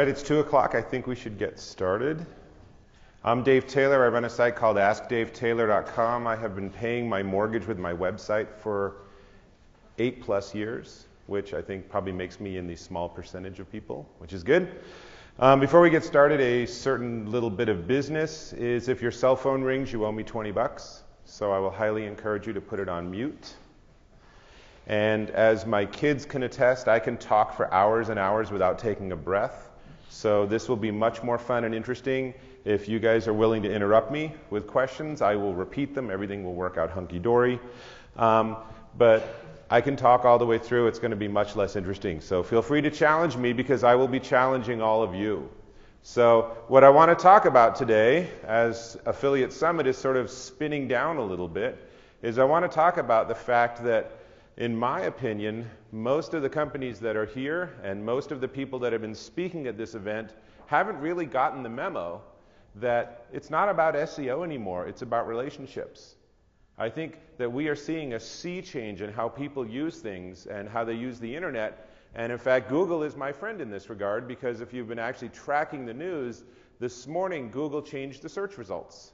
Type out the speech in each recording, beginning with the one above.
right, it's 2 o'clock. I think we should get started. I'm Dave Taylor. I run a site called AskDaveTaylor.com. I have been paying my mortgage with my website for 8+ years, which I think probably makes me in the small percentage of people, which is good. Before we get started, a certain little bit of business is if your cell phone rings, you owe me $20. So I will highly encourage you to put it on mute. And as my kids can attest, I can talk for hours and hours without taking a breath. So this will be much more fun and interesting. If you guys are willing to interrupt me with questions, I will repeat them. Everything will work out hunky-dory. But I can talk all the way through. It's going to be much less interesting. So feel free to challenge me because I will be challenging all of you. So what I want to talk about today, as Affiliate Summit is sort of spinning down a little bit, is I want to talk about the fact that, in my opinion, most of the companies that are here and most of the people that have been speaking at this event haven't really gotten the memo that it's not about SEO anymore, it's about relationships. I think that we are seeing a sea change in how people use things and how they use the internet. And in fact, Google is my friend in this regard, because if you've been actually tracking the news, this morning Google changed the search results.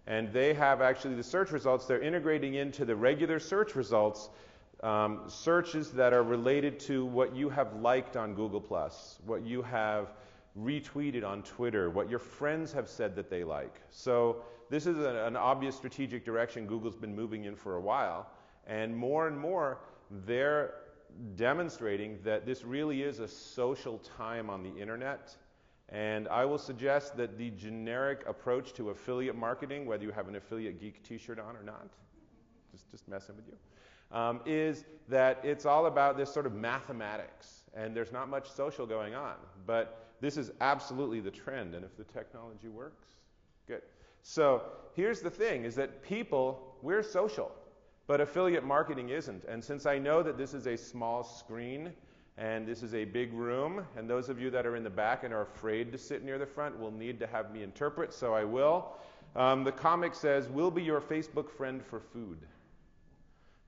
And they have actually the search results, they're integrating into the regular search results searches that are related to what you have liked on Google+, what you have retweeted on Twitter, what your friends have said that they like. So this is an obvious strategic direction Google's been moving in for a while. And more, they're demonstrating that this really is a social time on the internet. And I will suggest that the generic approach to affiliate marketing, whether you have an Affiliate Geek t-shirt on or not, just messing with you, is that it's all about this sort of mathematics, and there's not much social going on. But this is absolutely the trend, and if the technology works, good. So here's the thing, is that people, we're social, but affiliate marketing isn't. And since I know that this is a small screen, and this is a big room, and those of you that are in the back and are afraid to sit near the front will need to have me interpret, so I will. The comic says, "We'll be your Facebook friend for food."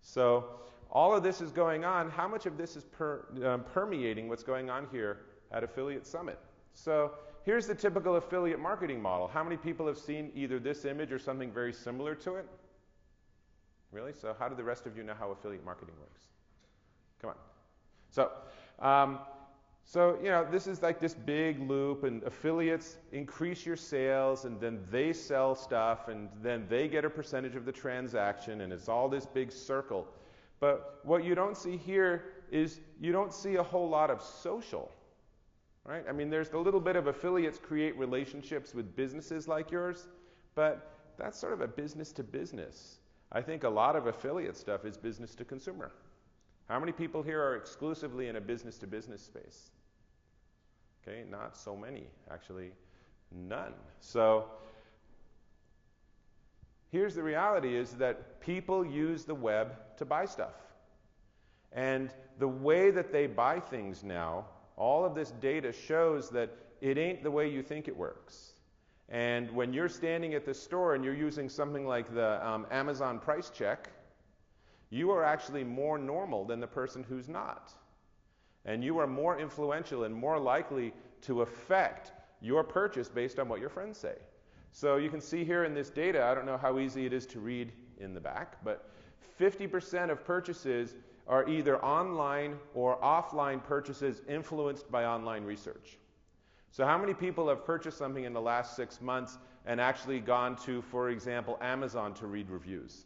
So all of this is going on. How much of this is permeating what's going on here at Affiliate Summit? So here's the typical affiliate marketing model. How many people have seen either this image or something very similar to it? Really? So how do the rest of you know how affiliate marketing works? Come on. So you know, this is like this big loop, and affiliates increase your sales, and then they sell stuff, and then they get a percentage of the transaction, and it's all this big circle. But what you don't see here is you don't see a whole lot of social, right? I mean, there's a little bit of affiliates create relationships with businesses like yours, but that's sort of a business to business. I think a lot of affiliate stuff is business to consumer. How many people here are exclusively in a business-to-business space? Okay, not so many, actually none. So here's the reality, is that people use the web to buy stuff. And the way that they buy things now, all of this data shows that it ain't the way you think it works. And when you're standing at the store and you're using something like the Amazon price check, you are actually more normal than the person who's not. And you are more influential and more likely to affect your purchase based on what your friends say. So you can see here in this data, I don't know how easy it is to read in the back, but 50% of purchases are either online or offline purchases influenced by online research. So how many people have purchased something in the last 6 months and actually gone to, for example, Amazon to read reviews?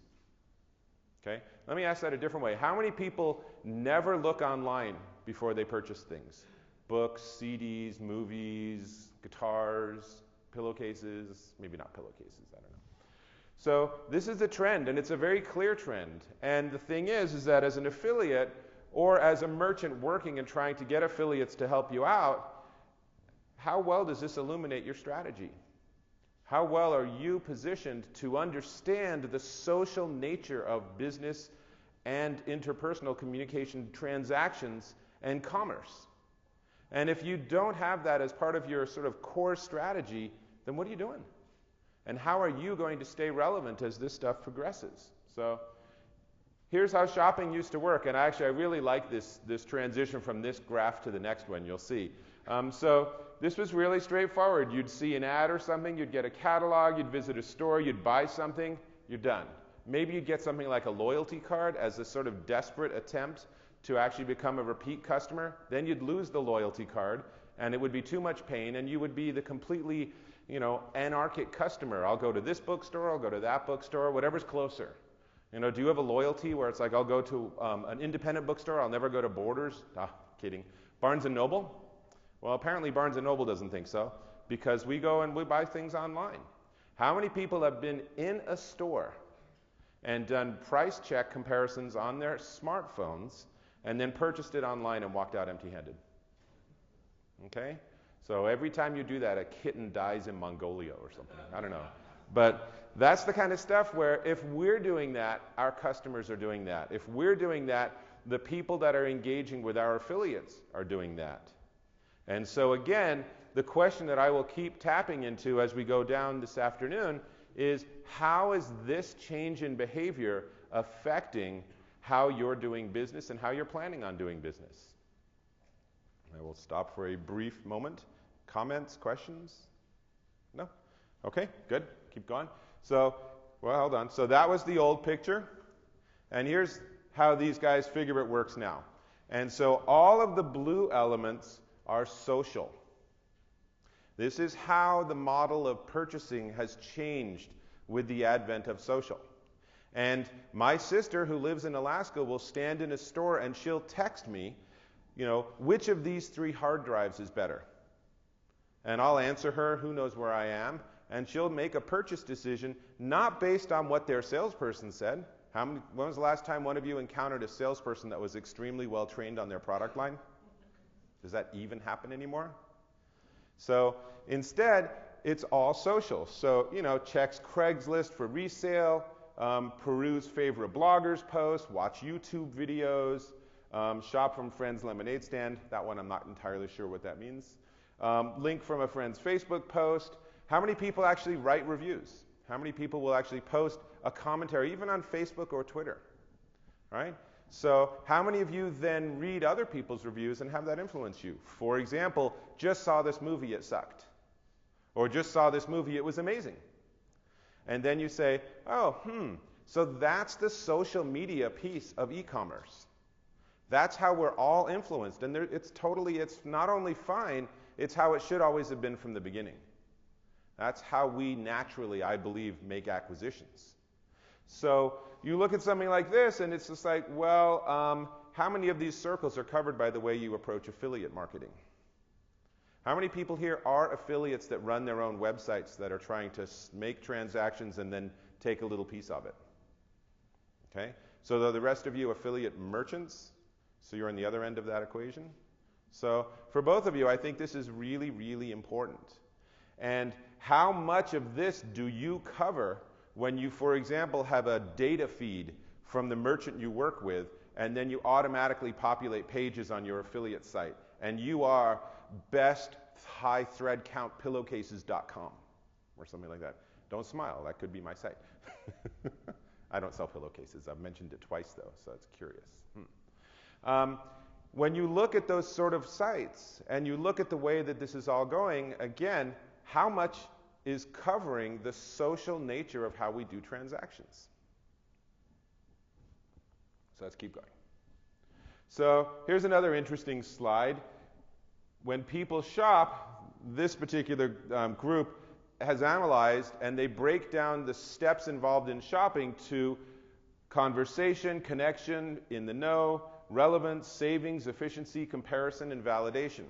Okay? Let me ask that a different way. How many people never look online before they purchase things? Books, CDs, movies, guitars, pillowcases, maybe not pillowcases, I don't know. So this is a trend, and it's a very clear trend. And the thing is that as an affiliate or as a merchant working and trying to get affiliates to help you out, how well does this illuminate your strategy? How well are you positioned to understand the social nature of business and interpersonal communication transactions and commerce? And if you don't have that as part of your sort of core strategy, then what are you doing? And how are you going to stay relevant as this stuff progresses? So here's how shopping used to work. And actually, I really like this transition from this graph to the next one, you'll see. So this was really straightforward. You'd see an ad or something, you'd get a catalog, you'd visit a store, you'd buy something, you're done. Maybe you'd get something like a loyalty card as a sort of desperate attempt to actually become a repeat customer. Then you'd lose the loyalty card, and it would be too much pain, and you would be the completely, anarchic customer. I'll go to this bookstore, I'll go to that bookstore, whatever's closer. Do you have a loyalty where it's like, I'll go to an independent bookstore, I'll never go to Borders? Kidding. Barnes & Noble? Well, apparently Barnes & Noble doesn't think so, because we go and we buy things online. How many people have been in a store and done price check comparisons on their smartphones and then purchased it online and walked out empty-handed? Okay? So every time you do that, a kitten dies in Mongolia or something. I don't know. But that's the kind of stuff where if we're doing that, our customers are doing that. If we're doing that, the people that are engaging with our affiliates are doing that. And so again, the question that I will keep tapping into as we go down this afternoon is, how is this change in behavior affecting how you're doing business and how you're planning on doing business? I will stop for a brief moment. Comments, questions? No? Okay, good. Keep going. So, well, hold on. So that was the old picture. And here's how these guys figure it works now. And so all of the blue elements are social. This is how the model of purchasing has changed with the advent of social. And my sister, who lives in Alaska, will stand in a store and she'll text me, which of these 3 hard drives is better? And I'll answer her, who knows where I am, and she'll make a purchase decision not based on what their salesperson said. When was the last time one of you encountered a salesperson that was extremely well trained on their product line? Does that even happen anymore? So instead, it's all social. So, checks Craigslist for resale, peruse favorite bloggers' posts, watch YouTube videos, shop from friend's lemonade stand. That one I'm not entirely sure what that means. Link from a friend's Facebook post. How many people actually write reviews? How many people will actually post a commentary, even on Facebook or Twitter? Right? So how many of you then read other people's reviews and have that influence you? For example, just saw this movie, it sucked. Or just saw this movie, it was amazing. And then you say, so that's the social media piece of e-commerce. That's how we're all influenced. And it's not only fine, it's how it should always have been from the beginning. That's how we naturally, I believe, make acquisitions. So you look at something like this, and it's just like, how many of these circles are covered by the way you approach affiliate marketing? How many people here are affiliates that run their own websites that are trying to make transactions and then take a little piece of it? Okay? So the rest of you affiliate merchants, so you're on the other end of that equation. So for both of you, I think this is really, really important. And how much of this do you cover when you, for example, have a data feed from the merchant you work with, and then you automatically populate pages on your affiliate site, and you are best high thread count pillowcases.com or something like that? Don't smile, that could be my site. I don't sell pillowcases. I've mentioned it twice though, so it's curious. When you look at those sort of sites and you look at the way that this is all going, again, how much is covering the social nature of how we do transactions? So let's keep going. So here's another interesting slide. When people shop, this particular group has analyzed, and they break down the steps involved in shopping to conversation, connection, in the know, relevance, savings, efficiency, comparison, and validation.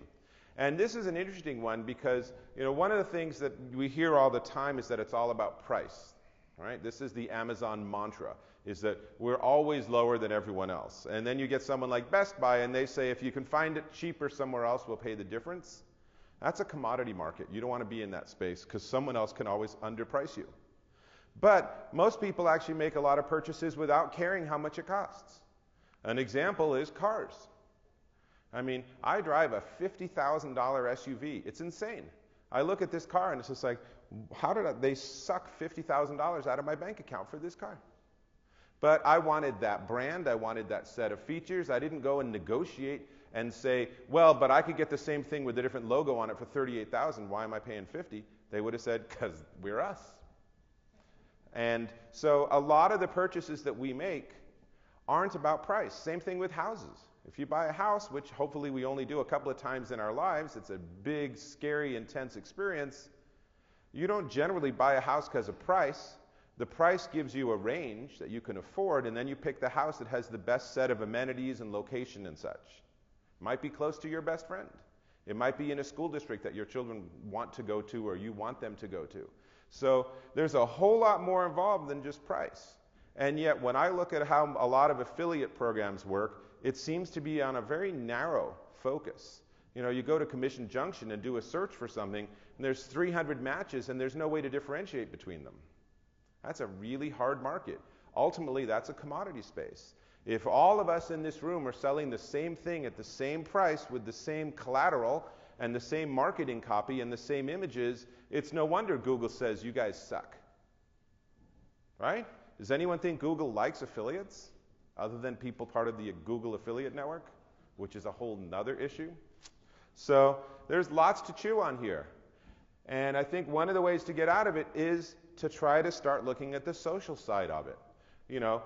And this is an interesting one because, one of the things that we hear all the time is that it's all about price. Right? This is the Amazon mantra, is that we're always lower than everyone else. And then you get someone like Best Buy, and they say, if you can find it cheaper somewhere else, we'll pay the difference. That's a commodity market. You don't want to be in that space because someone else can always underprice you. But most people actually make a lot of purchases without caring how much it costs. An example is cars. I mean, I drive a $50,000 SUV. It's insane. I look at this car and it's just like, they suck $50,000 out of my bank account for this car. But I wanted that brand, I wanted that set of features. I didn't go and negotiate and say, well, but I could get the same thing with a different logo on it for $38,000. Why am I paying $50,000? They would have said, because we're us. And so a lot of the purchases that we make aren't about price. Same thing with houses. If you buy a house, which hopefully we only do a couple of times in our lives, it's a big, scary, intense experience. You don't generally buy a house because of price. The price gives you a range that you can afford, and then you pick the house that has the best set of amenities and location and such. It might be close to your best friend. It might be in a school district that your children want to go to or you want them to go to. So there's a whole lot more involved than just price. And yet when I look at how a lot of affiliate programs work, it seems to be on a very narrow focus. You know, you go to Commission Junction and do a search for something, and there's 300 matches, and there's no way to differentiate between them. That's a really hard market. Ultimately, that's a commodity space. If all of us in this room are selling the same thing at the same price with the same collateral and the same marketing copy and the same images, it's no wonder Google says you guys suck. Right? Does anyone think Google likes affiliates other than people part of the Google affiliate network, which is a whole nother issue? So there's lots to chew on here. And I think one of the ways to get out of it is to try to start looking at the social side of it. You know,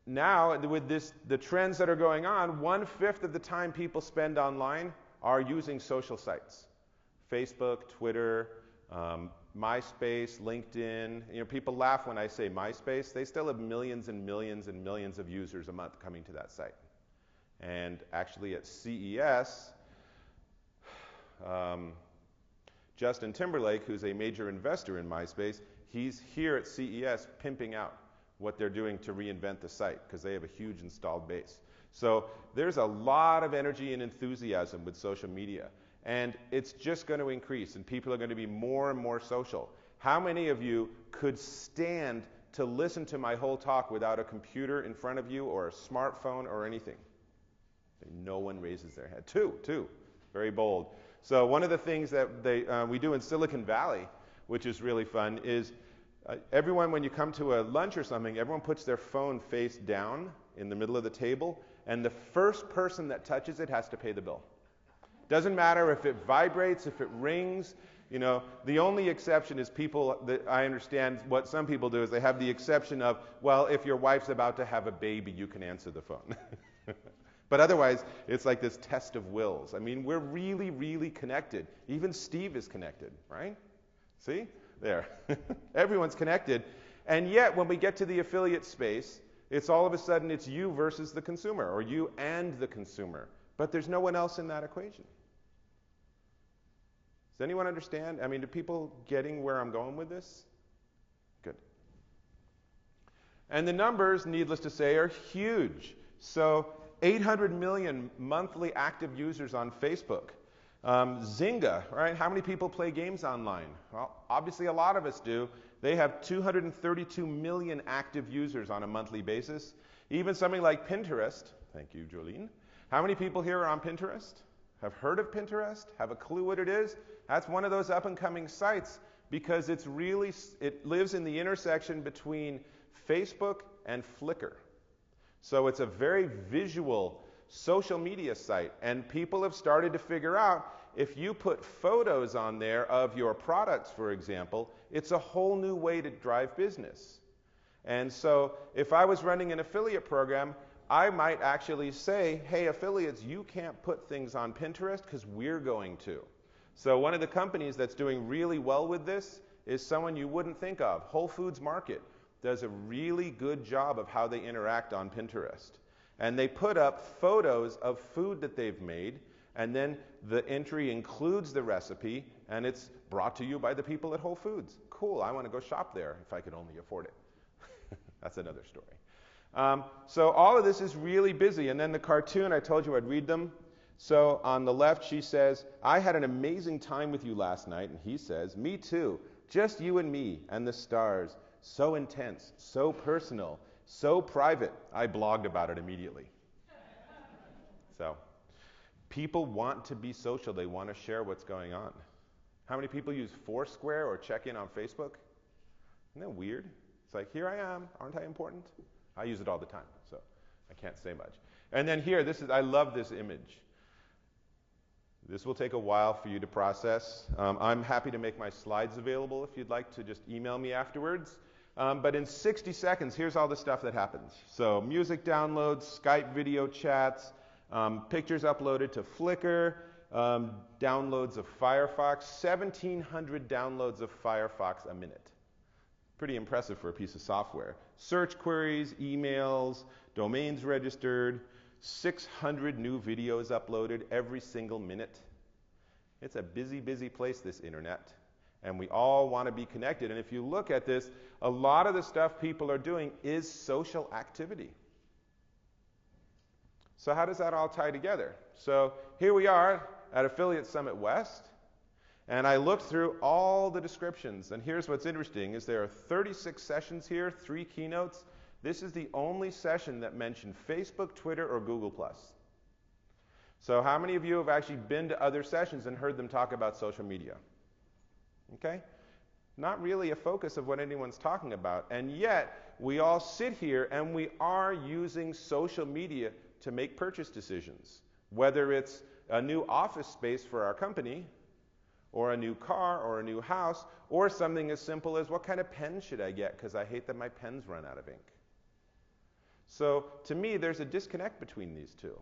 now with the trends that are going on, 1/5 of the time people spend online are using social sites. Facebook, Twitter, MySpace, LinkedIn. You know, people laugh when I say MySpace. They still have millions and millions and millions of users a month coming to that site. And actually at CES, Justin Timberlake, who's a major investor in MySpace, he's here at CES pimping out what they're doing to reinvent the site because they have a huge installed base. So there's a lot of energy and enthusiasm with social media. And it's just going to increase, and people are going to be more and more social. How many of you could stand to listen to my whole talk without a computer in front of you or a smartphone or anything? No one raises their hand. Two. Very bold. So one of the things that we do in Silicon Valley, which is really fun, is everyone, when you come to a lunch or something, everyone puts their phone face down in the middle of the table, and the first person that touches it has to pay the bill. Doesn't matter if it vibrates, if it rings. You know, the only exception is people that I understand what some people do is they have the exception of, well, if your wife's about to have a baby, you can answer the phone. But otherwise, it's like this test of wills. I mean, we're really, really connected. Even Steve is connected, right? See? There. Everyone's connected. And yet, when we get to the affiliate space, it's all of a sudden it's you versus the consumer, or you and the consumer. But there's no one else in that equation. Does anyone understand? I mean, are people getting where I'm going with this? Good. And the numbers, needless to say, are huge. So 800 million monthly active users on Facebook. Zynga, right? How many people play games online? Well, obviously a lot of us do. They have 232 million active users on a monthly basis. Even something like Pinterest, thank you, Jolene. How many people here are on Pinterest? Have heard of Pinterest? Have a clue what it is? That's one of those up-and-coming sites because it lives in the intersection between Facebook and Flickr. So it's a very visual social media site, and people have started to figure out if you put photos on there of your products, for example, it's a whole new way to drive business. And so if I was running an affiliate program, I might actually say, hey, affiliates, you can't put things on Pinterest because we're going to. So one of the companies that's doing really well with this is someone you wouldn't think of. Whole Foods Market does a really good job of how they interact on Pinterest. And they put up photos of food that they've made, and then the entry includes the recipe, and it's brought to you by the people at Whole Foods. Cool, I want to go shop there if I could only afford it. That's another story. So all of this is really busy. And then the cartoon, I told you I'd read them. So on the left, she says, I had an amazing time with you last night. And he says, me too. Just you and me and the stars. So intense, so personal, so private. I blogged about it immediately. So people want to be social. They want to share what's going on. How many people use Foursquare or check in on Facebook? Isn't that weird? It's like, here I am. Aren't I important? I use it all the time, so I can't say much. And then here, I love this image. This will take a while for you to process. I'm happy to make my slides available if you'd like to just email me afterwards. But in 60 seconds, here's all the stuff that happens. So music downloads, Skype video chats, pictures uploaded to Flickr, downloads of Firefox, 1,700 downloads of Firefox a minute. Pretty impressive for a piece of software. Search queries, emails, domains registered, 600 new videos uploaded every single minute. It's a busy, busy place, this internet. And we all want to be connected. And if you look at this, a lot of the stuff people are doing is social activity. So how does that all tie together? So here we are at Affiliate Summit West. And I looked through all the descriptions. And here's what's interesting is there are 36 sessions here, 3 keynotes. This is the only session that mentioned Facebook, Twitter, or Google+. So how many of you have actually been to other sessions and heard them talk about social media? Okay? Not really a focus of what anyone's talking about. And yet, we all sit here and we are using social media to make purchase decisions. Whether it's a new office space for our company, or a new car, or a new house, or something as simple as what kind of pen should I get because I hate that my pens run out of ink. So to me, there's a disconnect between these two.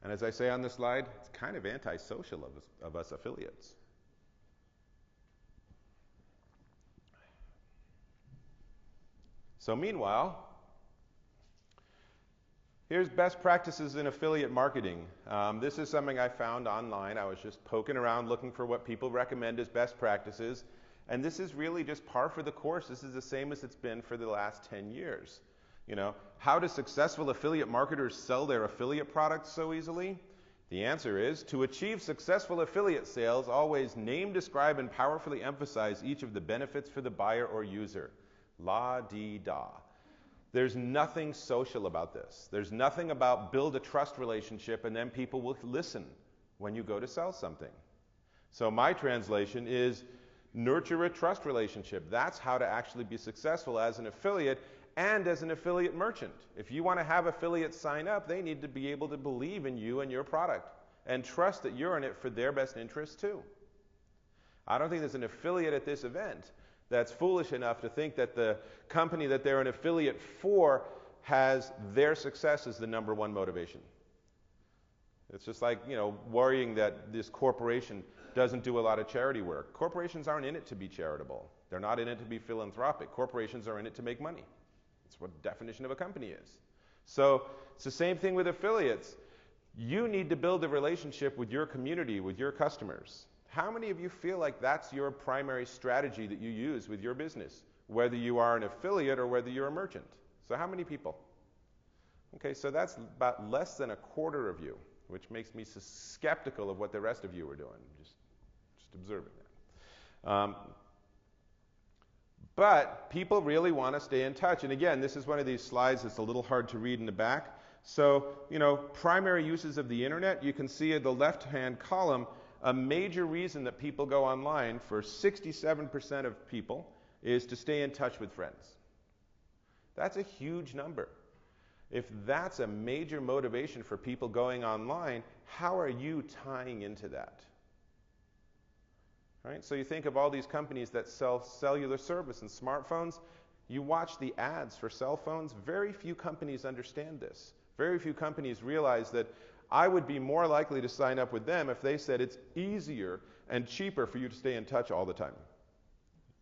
And as I say on the slide, it's kind of antisocial of us affiliates. So meanwhile, here's best practices in affiliate marketing. This is something I found online. I was just poking around looking for what people recommend as best practices. And this is really just par for the course. This is the same as it's been for the last 10 years. You know, how do successful affiliate marketers sell their affiliate products so easily? The answer is, to achieve successful affiliate sales, always name, describe, and powerfully emphasize each of the benefits for the buyer or user. La-dee-da. There's nothing social about this. There's nothing about build a trust relationship and then people will listen when you go to sell something. So my translation is nurture a trust relationship. That's how to actually be successful as an affiliate and as an affiliate merchant. If you want to have affiliates sign up, they need to be able to believe in you and your product and trust that you're in it for their best interest too. I don't think there's an affiliate at this event that's foolish enough to think that the company that they're an affiliate for has their success as the number one motivation. It's just like, worrying that this corporation doesn't do a lot of charity work. Corporations aren't in it to be charitable. They're not in it to be philanthropic. Corporations are in it to make money. That's what the definition of a company is. So it's the same thing with affiliates. You need to build a relationship with your community, with your customers. How many of you feel like that's your primary strategy that you use with your business, whether you are an affiliate or whether you're a merchant? So how many people? Okay, so that's about less than a quarter of you, which makes me skeptical of what the rest of you are doing. Just observing that. But people really want to stay in touch. And again, this is one of these slides that's a little hard to read in the back. So, primary uses of the internet, you can see in the left-hand column, a major reason that people go online for 67% of people is to stay in touch with friends. That's a huge number. If that's a major motivation for people going online, how are you tying into that? Right? So you think of all these companies that sell cellular service and smartphones. You watch the ads for cell phones. Very few companies understand this. Very few companies realize that I would be more likely to sign up with them if they said it's easier and cheaper for you to stay in touch all the time.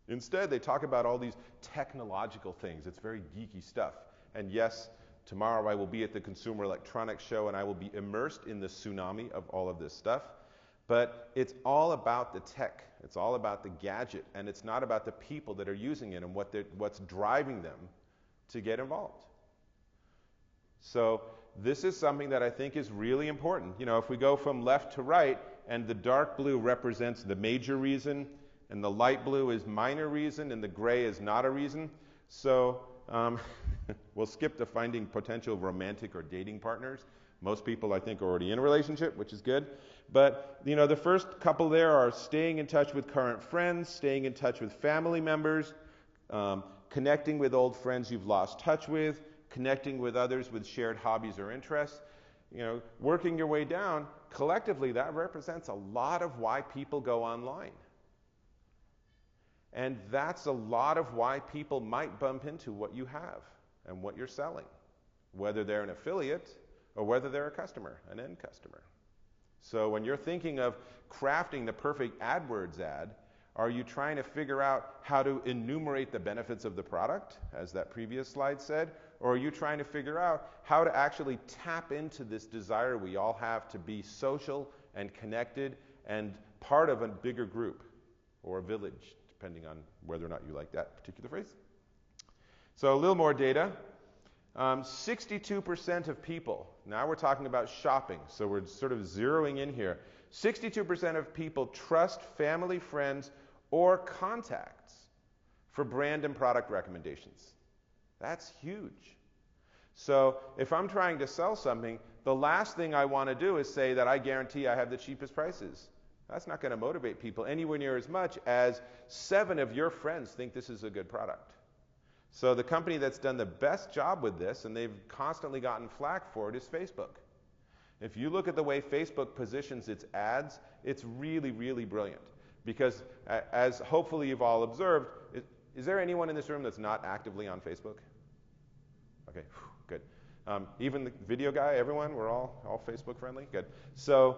Instead, they talk about all these technological things. It's very geeky stuff. And yes, tomorrow I will be at the Consumer Electronics Show and I will be immersed in the tsunami of all of this stuff. But it's all about the tech. It's all about the gadget. And it's not about the people that are using it and what's driving them to get involved. So this is something that I think is really important. If we go from left to right, and the dark blue represents the major reason, and the light blue is minor reason, and the gray is not a reason. So we'll skip to finding potential romantic or dating partners. Most people, I think, are already in a relationship, which is good. But, the first couple there are staying in touch with current friends, staying in touch with family members, connecting with old friends you've lost touch with, connecting with others with shared hobbies or interests. Working your way down, collectively that represents a lot of why people go online. And that's a lot of why people might bump into what you have and what you're selling, whether they're an affiliate or whether they're a customer, an end customer. So when you're thinking of crafting the perfect AdWords ad, are you trying to figure out how to enumerate the benefits of the product, as that previous slide said? Or are you trying to figure out how to actually tap into this desire we all have to be social and connected and part of a bigger group or a village, depending on whether or not you like that particular phrase? So a little more data. 62% of people, now we're talking about shopping, so we're sort of zeroing in here. 62% of people trust family, friends, or contacts for brand and product recommendations. That's huge. So if I'm trying to sell something, the last thing I want to do is say that I guarantee I have the cheapest prices. That's not going to motivate people anywhere near as much as 7 of your friends think this is a good product. So the company that's done the best job with this, and they've constantly gotten flack for it, is Facebook. If you look at the way Facebook positions its ads, it's really, really brilliant. Because as hopefully you've all observed, is there anyone in this room that's not actively on Facebook? Okay, good. Even the video guy, everyone, we're all Facebook friendly? Good. So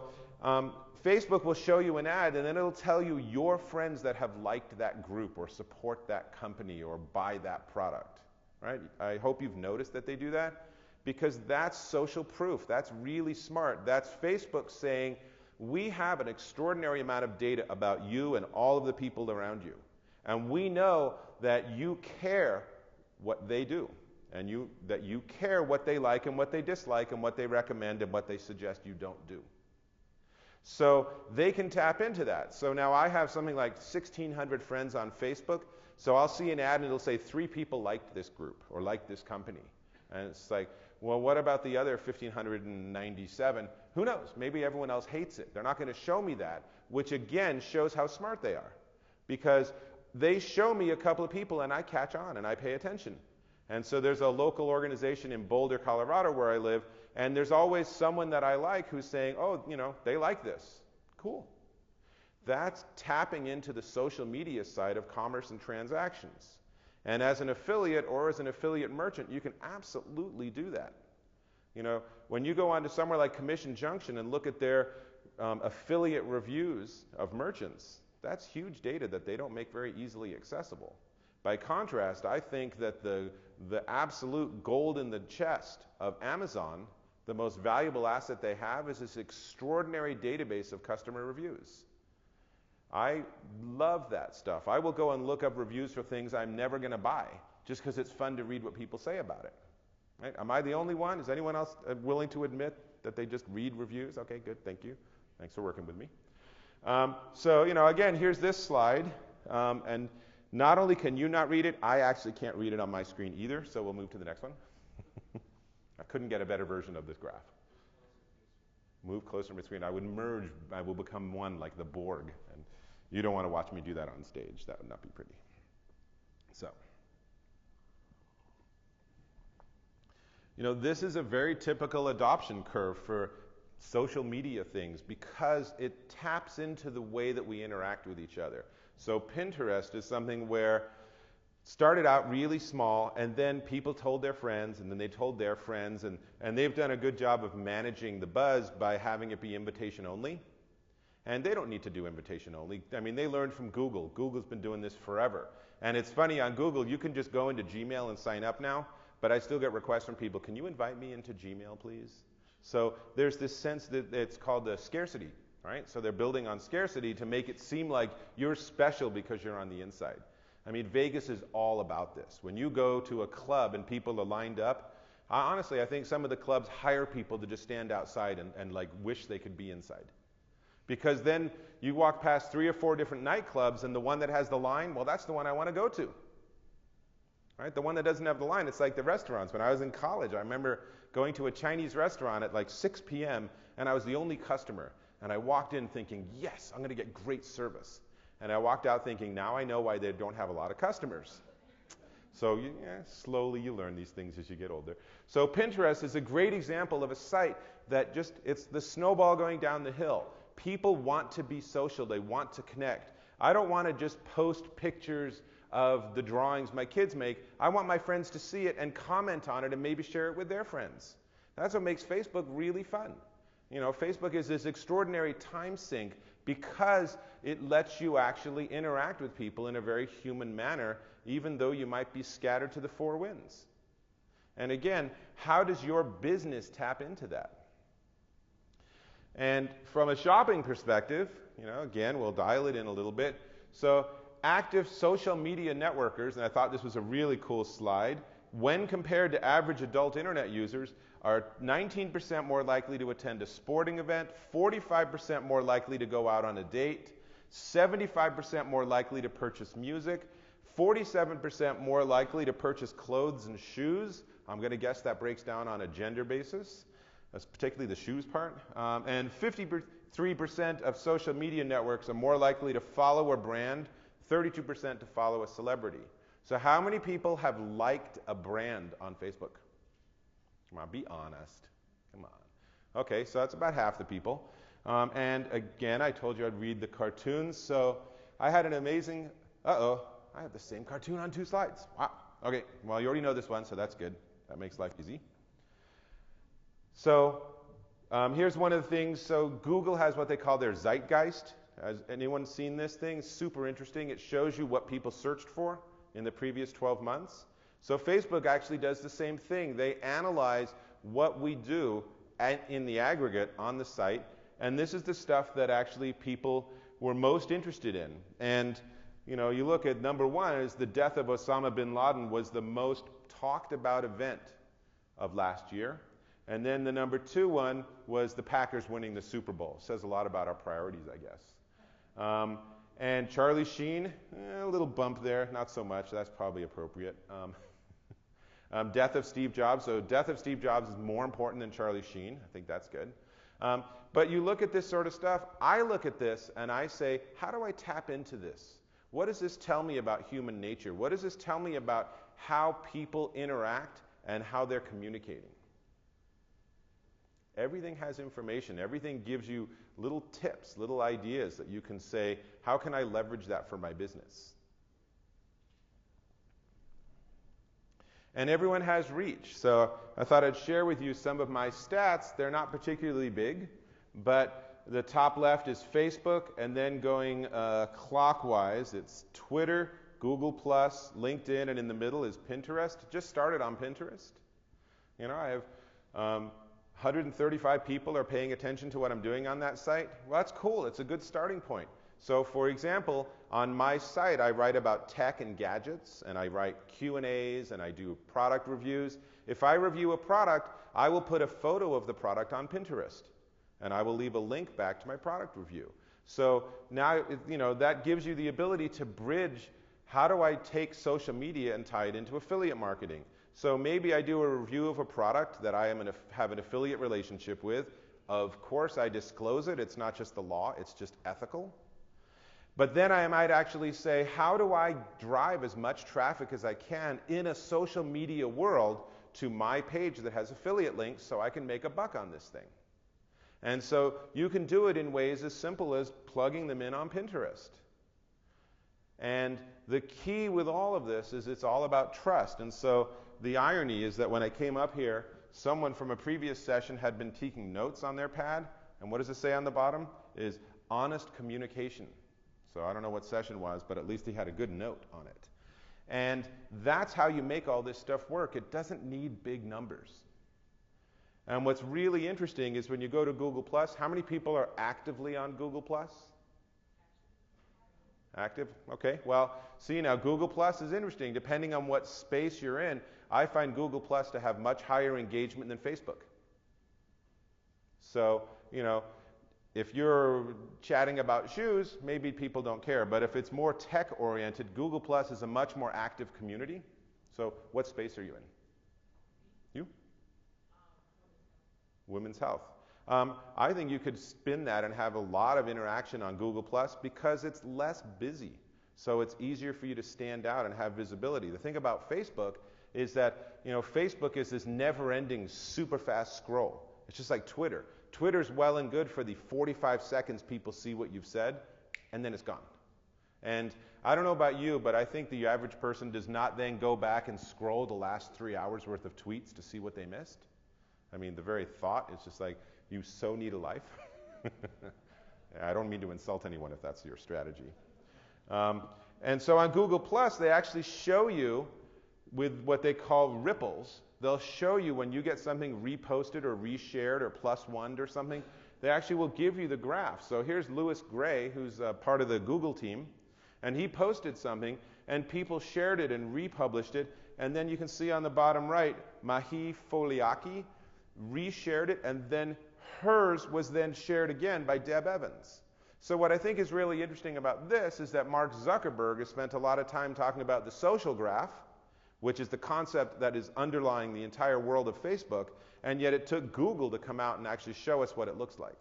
Facebook will show you an ad, and then it'll tell you your friends that have liked that group or support that company or buy that product. Right? I hope you've noticed that they do that, because that's social proof. That's really smart. That's Facebook saying, we have an extraordinary amount of data about you and all of the people around you. And we know that you care what they do. And that you care what they like and what they dislike and what they recommend and what they suggest you don't do. So they can tap into that. So now I have something like 1,600 friends on Facebook. So I'll see an ad and it'll say 3 people liked this group or liked this company. And it's like, well, what about the other 1,597? Who knows? Maybe everyone else hates it. They're not going to show me that, which again shows how smart they are. Because they show me a couple of people and I catch on and I pay attention. And so there's a local organization in Boulder, Colorado, where I live, and there's always someone that I like who's saying, oh, they like this. Cool. That's tapping into the social media side of commerce and transactions. And as an affiliate or as an affiliate merchant, you can absolutely do that. When you go onto somewhere like Commission Junction and look at their affiliate reviews of merchants, that's huge data that they don't make very easily accessible. By contrast, I think that the absolute gold in the chest of Amazon, the most valuable asset they have, is this extraordinary database of customer reviews. I love that stuff. I will go and look up reviews for things I'm never going to buy just because it's fun to read what people say about it. Right? Am I the only one? Is anyone else willing to admit that they just read reviews? Okay, good. Thank you. Thanks for working with me. Again, here's this slide. And not only can you not read it, I actually can't read it on my screen either, so we'll move to the next one. I couldn't get a better version of this graph. Move closer to my screen. I would merge. I will become one like the Borg. And you don't want to watch me do that on stage. That would not be pretty. So, this is a very typical adoption curve for social media things because it taps into the way that we interact with each other. So Pinterest is something where started out really small, and then people told their friends, and then they told their friends, and they've done a good job of managing the buzz by having it be invitation only. And they don't need to do invitation only. I mean, they learned from Google. Google's been doing this forever. And it's funny, on Google, you can just go into Gmail and sign up now, but I still get requests from people, can you invite me into Gmail, please? So there's this sense that it's called the scarcity. Right? So they're building on scarcity to make it seem like you're special because you're on the inside. I mean, Vegas is all about this. When you go to a club and people are lined up, honestly, I think some of the clubs hire people to just stand outside and wish they could be inside. Because then you walk past 3 or 4 different nightclubs, and the one that has the line, well, that's the one I want to go to. Right? The one that doesn't have the line, it's like the restaurants. When I was in college, I remember going to a Chinese restaurant at 6 p.m., and I was the only customer. And I walked in thinking, yes, I'm going to get great service. And I walked out thinking, now I know why they don't have a lot of customers. So slowly you learn these things as you get older. So Pinterest is a great example of a site that it's the snowball going down the hill. People want to be social. They want to connect. I don't want to just post pictures of the drawings my kids make. I want my friends to see it and comment on it and maybe share it with their friends. That's what makes Facebook really fun. Facebook is this extraordinary time sink because it lets you actually interact with people in a very human manner, even though you might be scattered to the four winds. And again, how does your business tap into that? And from a shopping perspective, again, we'll dial it in a little bit. So active social media networkers, and I thought this was a really cool slide, when compared to average adult internet users, are 19% more likely to attend a sporting event, 45% more likely to go out on a date, 75% more likely to purchase music, 47% more likely to purchase clothes and shoes. I'm going to guess that breaks down on a gender basis. That's particularly the shoes part. And 53% of social media networks are more likely to follow a brand, 32% to follow a celebrity. So how many people have liked a brand on Facebook? Come on, be honest. Come on. Okay, so that's about half the people. And again, I told you I'd read the cartoons. So I had an amazing, I have the same cartoon on 2 slides. Wow. Okay, well, you already know this one, so that's good. That makes life easy. So here's one of the things. So Google has what they call their Zeitgeist. Has anyone seen this thing? Super interesting. It shows you what people searched for in the previous 12 months. So Facebook actually does the same thing. They analyze what we do in the aggregate on the site, and this is the stuff that actually people were most interested in. And you look at number 1 is the death of Osama bin Laden was the most talked about event of last year. And then the number 2 one was the Packers winning the Super Bowl. Says a lot about our priorities, I guess. And Charlie Sheen, a little bump there, not so much. That's probably appropriate. Death of Steve Jobs. So death of Steve Jobs is more important than Charlie Sheen. I think that's good. But you look at this sort of stuff. I look at this and I say, how do I tap into this? What does this tell me about human nature? What does this tell me about how people interact and how they're communicating? Everything has information. Everything gives you little tips, little ideas that you can say, how can I leverage that for my business? And everyone has reach. So I thought I'd share with you some of my stats. They're not particularly big, but the top left is Facebook, and then going clockwise, it's Twitter, Google+, LinkedIn, and in the middle is Pinterest. Just started on Pinterest. I have 135 people are paying attention to what I'm doing on that site. Well, that's cool. It's a good starting point. So, for example, on my site, I write about tech and gadgets, and I write Q&As, and I do product reviews. If I review a product, I will put a photo of the product on Pinterest, and I will leave a link back to my product review. So now, that gives you the ability to bridge, how do I take social media and tie it into affiliate marketing? So maybe I do a review of a product that I am have an affiliate relationship with. Of course, I disclose it. It's not just the law, it's just ethical. But then I might actually say, how do I drive as much traffic as I can in a social media world to my page that has affiliate links so I can make a buck on this thing? And so you can do it in ways as simple as plugging them in on Pinterest. And the key with all of this is it's all about trust. And so the irony is that when I came up here, someone from a previous session had been taking notes on their pad. And what does it say on the bottom? Is honest communication. So I don't know what session was, but at least he had a good note on it. And that's how you make all this stuff work. It doesn't need big numbers. And what's really interesting is when you go to Google+, how many people are actively on Google+? Active? Okay. Well, see now, Google+ is interesting. Depending on what space you're in, I find Google+ to have much higher engagement than Facebook. So, if you're chatting about shoes, maybe people don't care. But if it's more tech-oriented, Google+ is a much more active community. So what space are you in? You? Women's health. I think you could spin that and have a lot of interaction on Google+ because it's less busy. So it's easier for you to stand out and have visibility. The thing about Facebook is that, Facebook is this never-ending, super fast scroll. It's just like Twitter. Twitter's well and good for the 45 seconds people see what you've said, and then it's gone. And I don't know about you, but I think the average person does not then go back and scroll the last 3 hours worth of tweets to see what they missed. I mean, the very thought is just like, you so need a life. I don't mean to insult anyone if that's your strategy. And so on Google Plus, they actually show you with what they call ripples. They'll show you when you get something reposted or reshared or +1'd or something, they actually will give you the graph. So here's Louis Gray, who's part of the Google team, and he posted something, and people shared it and republished it, and then you can see on the bottom right, Mahi Foliaki reshared it, and then hers was then shared again by Deb Evans. So what I think is really interesting about this is that Mark Zuckerberg has spent a lot of time talking about the social graph, which is the concept that is underlying the entire world of Facebook, and yet it took Google to come out and actually show us what it looks like.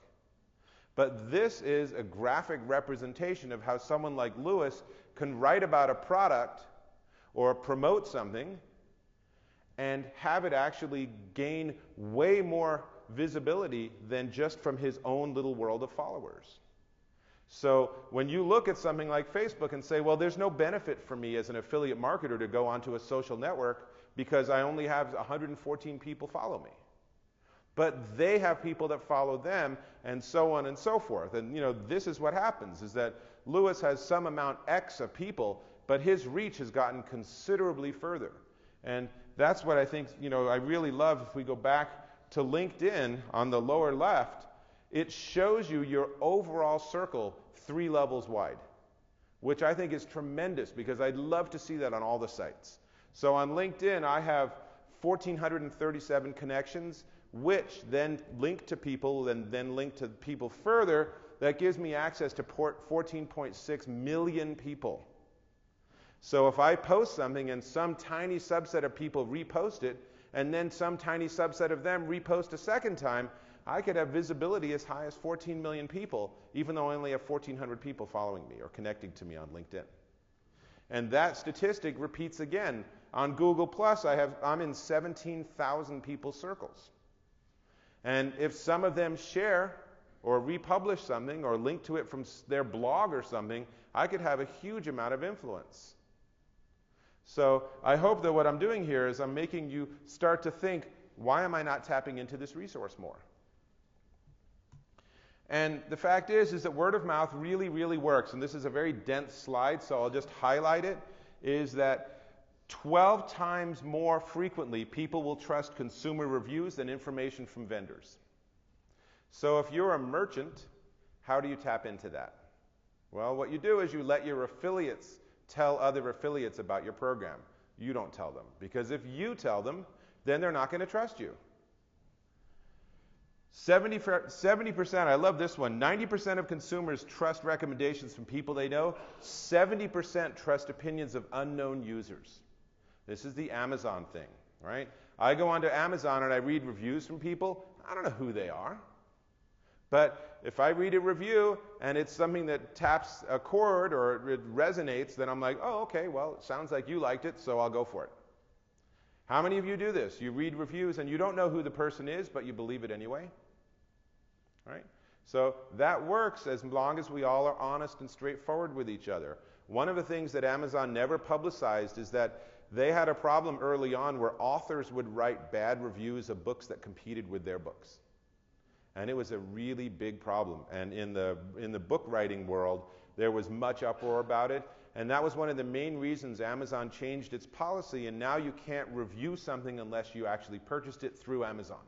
But this is a graphic representation of how someone like Lewis can write about a product or promote something and have it actually gain way more visibility than just from his own little world of followers. So when you look at something like Facebook and say, well, there's no benefit for me as an affiliate marketer to go onto a social network because I only have 114 people follow me. But they have people that follow them, and so on and so forth. And this is what happens, is that Lewis has some amount X of people, but his reach has gotten considerably further. And that's what I think, I really love. If we go back to LinkedIn on the lower left, it shows you your overall circle 3 levels wide, which I think is tremendous because I'd love to see that on all the sites. So on LinkedIn, I have 1,437 connections, which then link to people and then link to people further. That gives me access to 14.6 million people. So if I post something and some tiny subset of people repost it, and then some tiny subset of them repost a second time, I could have visibility as high as 14 million people, even though I only have 1,400 people following me or connecting to me on LinkedIn. And that statistic repeats again. On Google Plus, I'm in 17,000 people's circles. And if some of them share or republish something or link to it from their blog or something, I could have a huge amount of influence. So I hope that what I'm doing here is I'm making you start to think, why am I not tapping into this resource more? And the fact is that word of mouth really, really works. And this is a very dense slide, so I'll just highlight it, is that 12 times more frequently people will trust consumer reviews than information from vendors. So if you're a merchant, how do you tap into that? Well, what you do is you let your affiliates tell other affiliates about your program. You don't tell them. Because if you tell them, then they're not going to trust you. 70%, I love this one, 90% of consumers trust recommendations from people they know. 70% trust opinions of unknown users. This is the Amazon thing, right? I go onto Amazon and I read reviews from people. I don't know who they are. But if I read a review and it's something that taps a chord or it resonates, then I'm like, oh, okay, well, it sounds like you liked it, so I'll go for it. How many of you do this? You read reviews and you don't know who the person is, but you believe it anyway? Right? So that works as long as we all are honest and straightforward with each other. One of the things that Amazon never publicized is that they had a problem early on where authors would write bad reviews of books that competed with their books. And it was a really big problem. And in the book writing world, there was much uproar about it. And that was one of the main reasons Amazon changed its policy. And now you can't review something unless you actually purchased it through Amazon.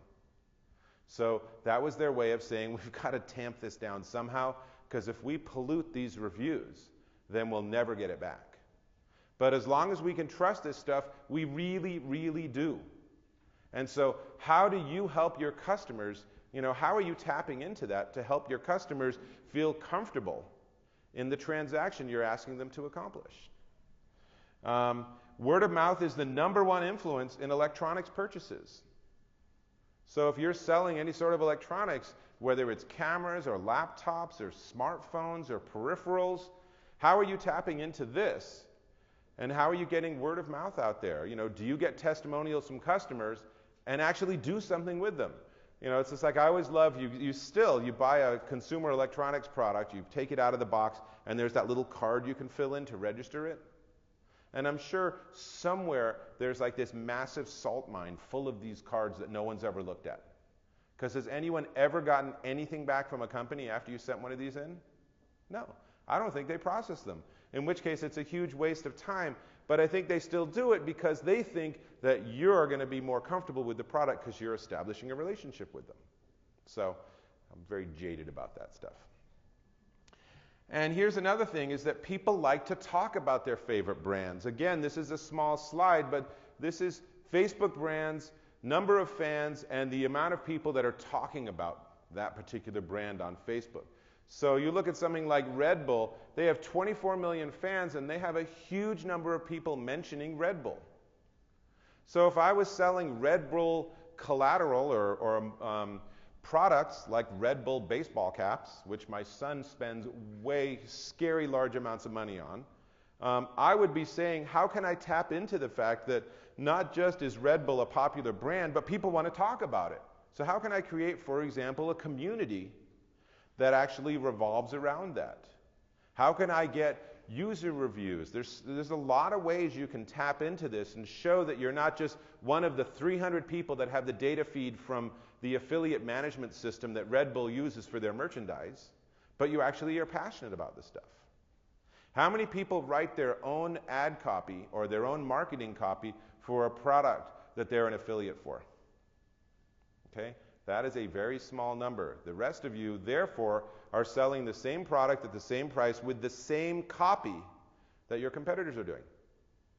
So that was their way of saying, we've got to tamp this down somehow, because if we pollute these reviews, then we'll never get it back. But as long as we can trust this stuff, we really, really do. And so how do you help your customers? How are you tapping into that to help your customers feel comfortable in the transaction you're asking them to accomplish? Word of mouth is the #1 influence in electronics purchases. So if you're selling any sort of electronics, whether it's cameras or laptops or smartphones or peripherals, How are you tapping into this? And how are you getting word of mouth out there? Do you get testimonials from customers and actually do something with them? It's just like I always love you buy a consumer electronics product, you take it out of the box, and there's that little card you can fill in to register it. And I'm sure somewhere there's like this massive salt mine full of these cards that no one's ever looked at. Because has anyone ever gotten anything back from a company after you sent one of these in? No. I don't think they process them, in which case it's a huge waste of time. But I think they still do it because they think that you're going to be more comfortable with the product because you're establishing a relationship with them. So I'm very jaded about that stuff. And here's another thing, is that people like to talk about their favorite brands. Again, this is a small slide, but this is Facebook brands, number of fans, and the amount of people that are talking about that particular brand on Facebook. So you look at something like Red Bull, they have 24 million fans, and they have a huge number of people mentioning Red Bull. So if I was selling Red Bull collateral or products like Red Bull baseball caps, which my son spends way scary large amounts of money on, I would be saying, how can I tap into the fact that not just is Red Bull a popular brand, but people want to talk about it? So how can I create, for example, a community that actually revolves around that? How can I get user reviews? There's a lot of ways you can tap into this and show that you're not just one of the 300 people that have the data feed from the affiliate management system that Red Bull uses for their merchandise, but you actually are passionate about this stuff. How many people write their own ad copy or their own marketing copy for a product that they're an affiliate for? Okay? That is a very small number. The rest of you, therefore, are selling the same product at the same price with the same copy that your competitors are doing.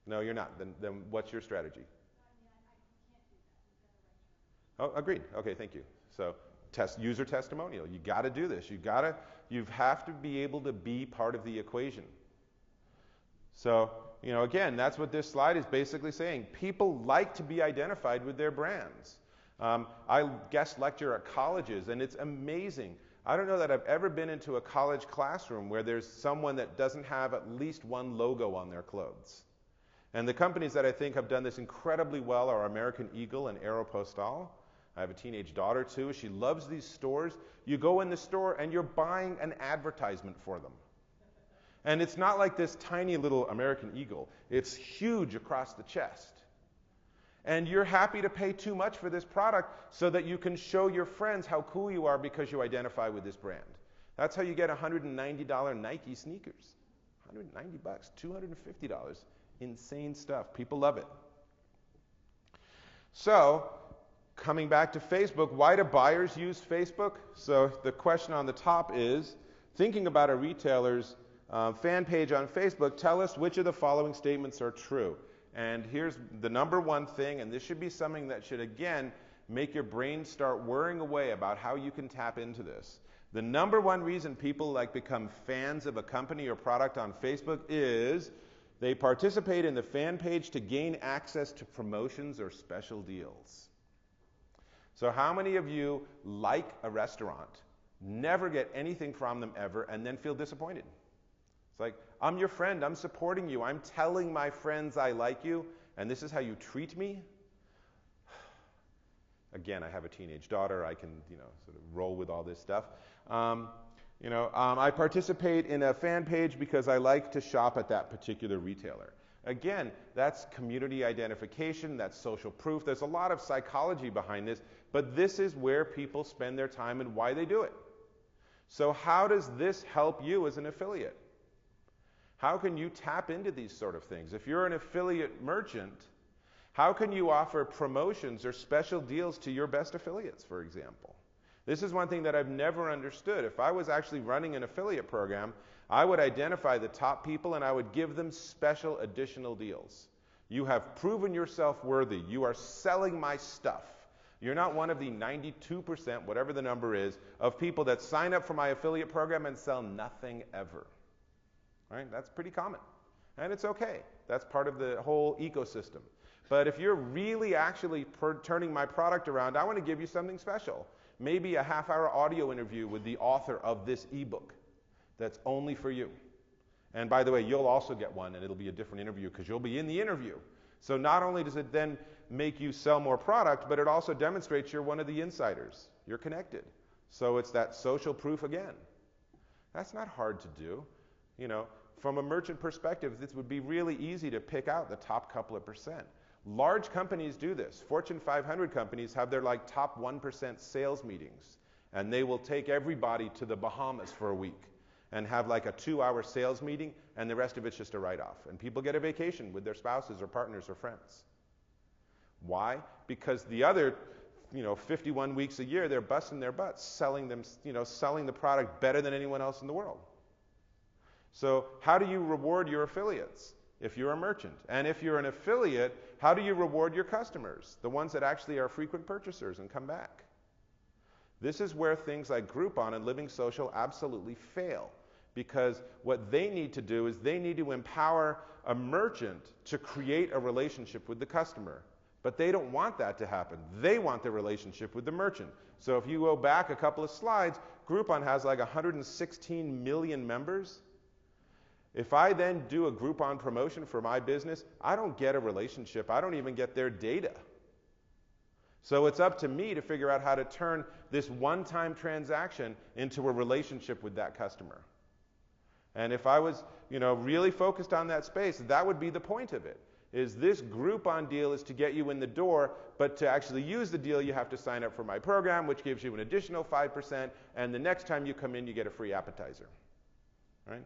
No, you're not. Then what's your strategy? Oh, agreed. Okay, thank you. So, user testimonial. You got to do this. You have to be able to be part of the equation. So, again, that's what this slide is basically saying. People like to be identified with their brands. I guest lecture at colleges, and it's amazing. I don't know that I've ever been into a college classroom where there's someone that doesn't have at least one logo on their clothes. And the companies that I think have done this incredibly well are American Eagle and Aeropostale. I have a teenage daughter, too. She loves these stores. You go in the store, and you're buying an advertisement for them. And it's not like this tiny little American Eagle. It's huge across the chest. And you're happy to pay too much for this product so that you can show your friends how cool you are because you identify with this brand. That's how you get $190 Nike sneakers. $190, $250. Insane stuff. People love it. So, coming back to Facebook, why do buyers use Facebook? So the question on the top is, thinking about a retailer's fan page on Facebook, tell us which of the following statements are true. And here's the number one thing, and this should be something that should, again, make your brain start whirring away about how you can tap into this. The number one reason people become fans of a company or product on Facebook is they participate in the fan page to gain access to promotions or special deals. So how many of you like a restaurant, never get anything from them ever, and then feel disappointed? It's like, I'm your friend, I'm supporting you, I'm telling my friends I like you, and this is how you treat me? Again, I have a teenage daughter, I can sort of roll with all this stuff. I participate in a fan page because I like to shop at that particular retailer. Again, that's community identification, that's social proof. There's a lot of psychology behind this, but this is where people spend their time and why they do it. So how does this help you as an affiliate? How can you tap into these sort of things? If you're an affiliate merchant, how can you offer promotions or special deals to your best affiliates, for example? This is one thing that I've never understood. If I was actually running an affiliate program, I would identify the top people and I would give them special additional deals. You have proven yourself worthy. You are selling my stuff. You're not one of the 92%, whatever the number is, of people that sign up for my affiliate program and sell nothing ever. Right? That's pretty common. And it's okay. That's part of the whole ecosystem. But if you're really actually turning my product around, I want to give you something special. Maybe a half-hour audio interview with the author of this ebook that's only for you. And by the way, you'll also get one, and it'll be a different interview because you'll be in the interview. So not only does it then make you sell more product, but it also demonstrates you're one of the insiders. You're connected. So it's that social proof again. That's not hard to do. You know, from a merchant perspective, this would be really easy to pick out the top couple of percent. Large companies do this. Fortune 500 companies have their like top 1% sales meetings, and they will take everybody to the Bahamas for a week and have like a 2-hour sales meeting, and the rest of it's just a write-off. And people get a vacation with their spouses or partners or friends. Why? Because the other 51 weeks a year, they're busting their butts selling the product better than anyone else in the world. So how do you reward your affiliates if you're a merchant? And if you're an affiliate, how do you reward your customers, the ones that actually are frequent purchasers and come back? This is where things like Groupon and Living Social absolutely fail, because what they need to do is they need to empower a merchant to create a relationship with the customer. But they don't want that to happen. They want the relationship with the merchant. So if you go back a couple of slides, Groupon has like 116 million members. If I then do a Groupon promotion for my business, I don't get a relationship. I don't even get their data. So it's up to me to figure out how to turn this one-time transaction into a relationship with that customer. And if I was, really focused on that space, that would be the point of it. Is this Groupon deal is to get you in the door, but to actually use the deal, you have to sign up for my program, which gives you an additional 5%, and the next time you come in, you get a free appetizer. Right?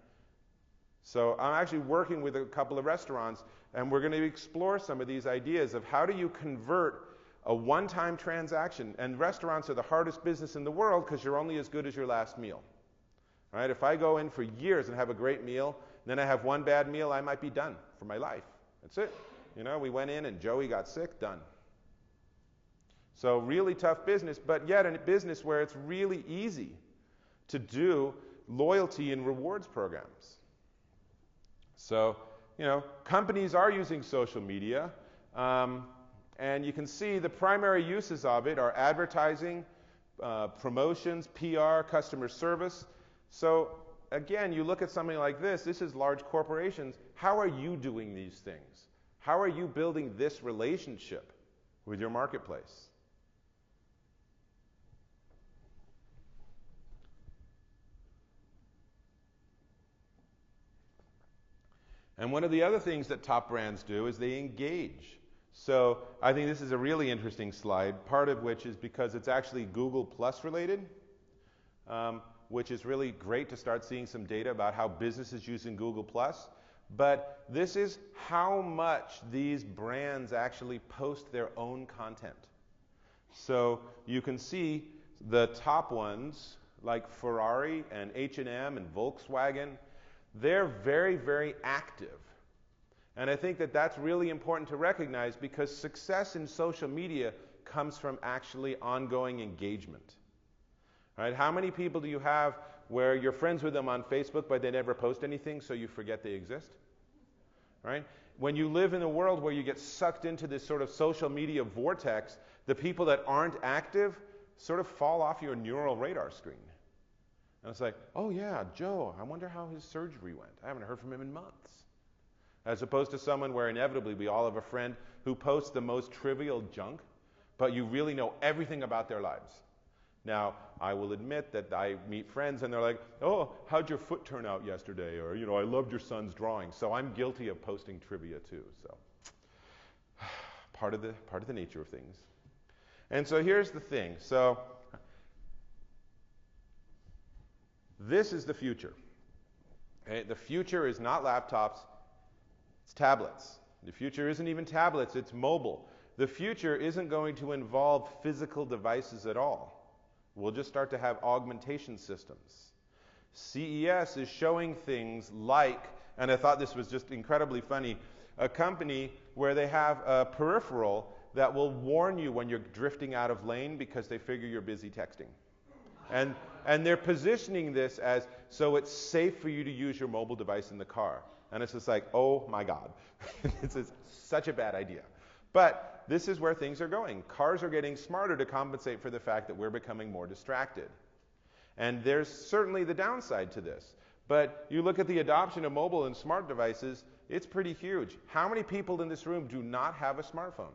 So I'm actually working with a couple of restaurants, and we're going to explore some of these ideas of how do you convert a one-time transaction. And restaurants are the hardest business in the world because you're only as good as your last meal. Right? If I go in for years and have a great meal, then I have one bad meal, I might be done for my life. That's it. We went in and Joey got sick, done. So really tough business, but yet in a business where it's really easy to do loyalty and rewards programs. So, companies are using social media, and you can see the primary uses of it are advertising, promotions, PR, customer service. So again, you look at something like this is large corporations. How are you doing these things? How are you building this relationship with your marketplace? And one of the other things that top brands do is they engage. So I think this is a really interesting slide, part of which is because it's actually Google Plus related, which is really great to start seeing some data about how businesses using Google Plus. But this is how much these brands actually post their own content. So you can see the top ones like Ferrari and H&M and Volkswagen, they're very, very active. And I think that that's really important to recognize because success in social media comes from actually ongoing engagement. Right? How many people do you have where you're friends with them on Facebook but they never post anything so you forget they exist? Right? When you live in a world where you get sucked into this sort of social media vortex, the people that aren't active sort of fall off your neural radar screen. And it's like, oh yeah, Joe, I wonder how his surgery went. I haven't heard from him in months. As opposed to someone where inevitably we all have a friend who posts the most trivial junk, but you really know everything about their lives. Now, I will admit that I meet friends and they're like, oh, how'd your foot turn out yesterday? Or, I loved your son's drawing. So I'm guilty of posting trivia too. So part of the nature of things. And so here's the thing. So this is the future. Okay? The future is not laptops, it's tablets. The future isn't even tablets, it's mobile. The future isn't going to involve physical devices at all. We'll just start to have augmentation systems. CES is showing things like, and I thought this was just incredibly funny, a company where they have a peripheral that will warn you when you're drifting out of lane because they figure you're busy texting. And they're positioning this as so it's safe for you to use your mobile device in the car. And it's just like, oh my God, this is such a bad idea. But this is where things are going. Cars are getting smarter to compensate for the fact that we're becoming more distracted. And there's certainly the downside to this. But you look at the adoption of mobile and smart devices, it's pretty huge. How many people in this room do not have a smartphone?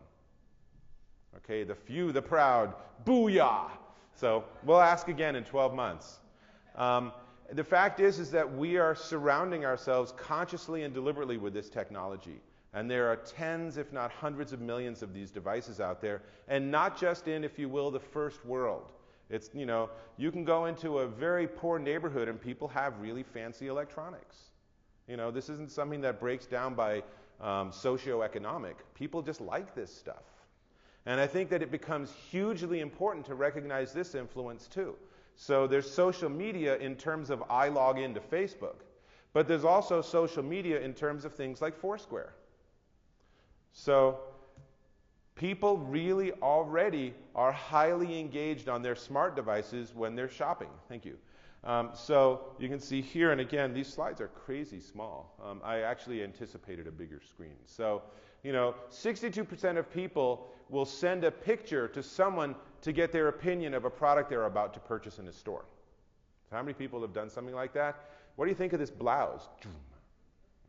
Okay, the few, the proud, booyah! So we'll ask again in 12 months. The fact is that we are surrounding ourselves consciously and deliberately with this technology. And there are tens, if not hundreds of millions of these devices out there, and not just in, if you will, the first world. It's, you can go into a very poor neighborhood and people have really fancy electronics. This isn't something that breaks down by socioeconomic. People just like this stuff. And I think that it becomes hugely important to recognize this influence too. So there's social media in terms of I log into Facebook, but there's also social media in terms of things like Foursquare. So people really already are highly engaged on their smart devices when they're shopping. Thank you. So you can see here, and again, these slides are crazy small. I actually anticipated a bigger screen. So, 62% of people will send a picture to someone to get their opinion of a product they're about to purchase in a store. So how many people have done something like that? What do you think of this blouse?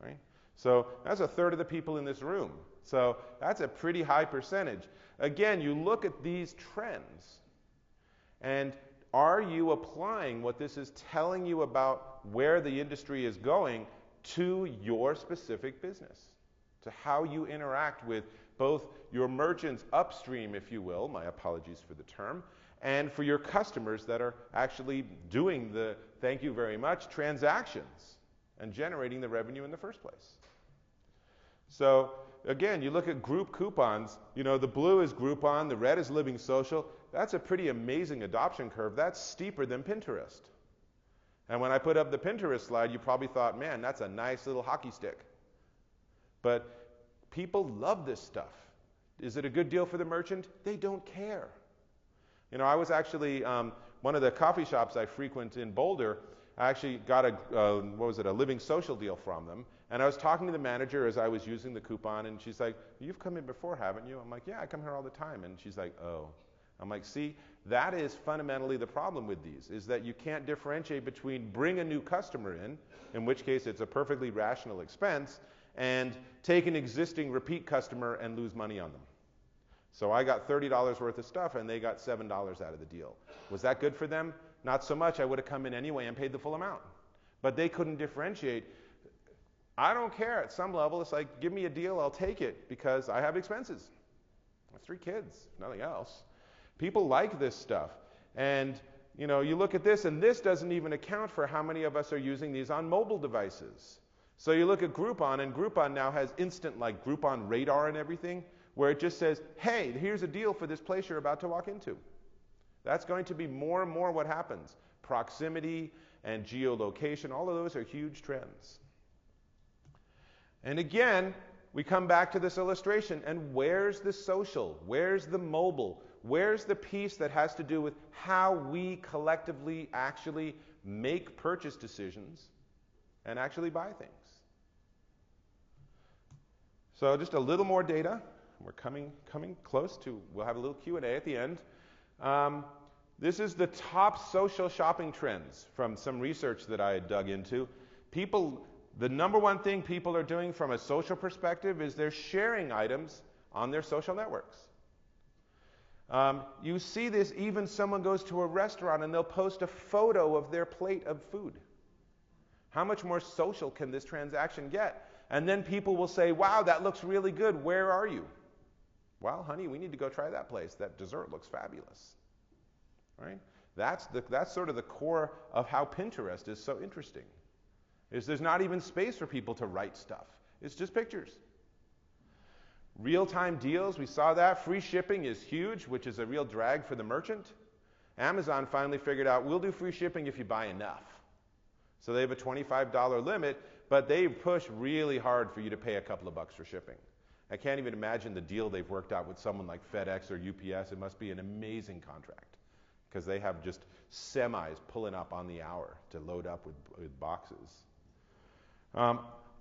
Right? So that's a third of the people in this room. So that's a pretty high percentage. Again, you look at these trends, and are you applying what this is telling you about where the industry is going to your specific business, to how you interact with both your merchants upstream, if you will, my apologies for the term, and for your customers that are actually doing the, thank you very much, transactions and generating the revenue in the first place. So again, you look at group coupons, the blue is Groupon, the red is Living Social. That's a pretty amazing adoption curve. That's steeper than Pinterest. And when I put up the Pinterest slide, you probably thought, man, that's a nice little hockey stick. But people love this stuff. Is it a good deal for the merchant? They don't care. I was actually, one of the coffee shops I frequent in Boulder, I actually got a Living Social deal from them. And I was talking to the manager as I was using the coupon, and she's like, you've come in before, haven't you? I'm like, yeah, I come here all the time. And she's like, oh. I'm like, see, that is fundamentally the problem with these, is that you can't differentiate between bring a new customer in which case it's a perfectly rational expense, and take an existing repeat customer and lose money on them. So I got $30 worth of stuff, and they got $7 out of the deal. Was that good for them? Not so much. I would have come in anyway and paid the full amount. But they couldn't differentiate. I don't care. At some level, it's like, give me a deal, I'll take it, because I have expenses. I have 3 kids, if nothing else. People like this stuff. And, you look at this, and this doesn't even account for how many of us are using these on mobile devices. So you look at Groupon, and Groupon now has instant, like Groupon radar and everything, where it just says, hey, here's a deal for this place you're about to walk into. That's going to be more and more what happens. Proximity and geolocation, all of those are huge trends. And again, we come back to this illustration, and where's the social? Where's the mobile? Where's the piece that has to do with how we collectively actually make purchase decisions and actually buy things? So just a little more data. We're coming close to, we'll have a little Q&A at the end. This is the top social shopping trends from some research that I had dug into. The number one thing people are doing from a social perspective is they're sharing items on their social networks. You see this, even someone goes to a restaurant and they'll post a photo of their plate of food. How much more social can this transaction get? And then people will say, wow, that looks really good. Where are you? Well, honey, we need to go try that place. That dessert looks fabulous. Right? That's sort of the core of how Pinterest is so interesting. There's not even space for people to write stuff. It's just pictures. Real-time deals, we saw that. Free shipping is huge, which is a real drag for the merchant. Amazon finally figured out, we'll do free shipping if you buy enough. So they have a $25 limit, but they push really hard for you to pay a couple of bucks for shipping. I can't even imagine the deal they've worked out with someone like FedEx or UPS. It must be an amazing contract, because they have just semis pulling up on the hour to load up with boxes.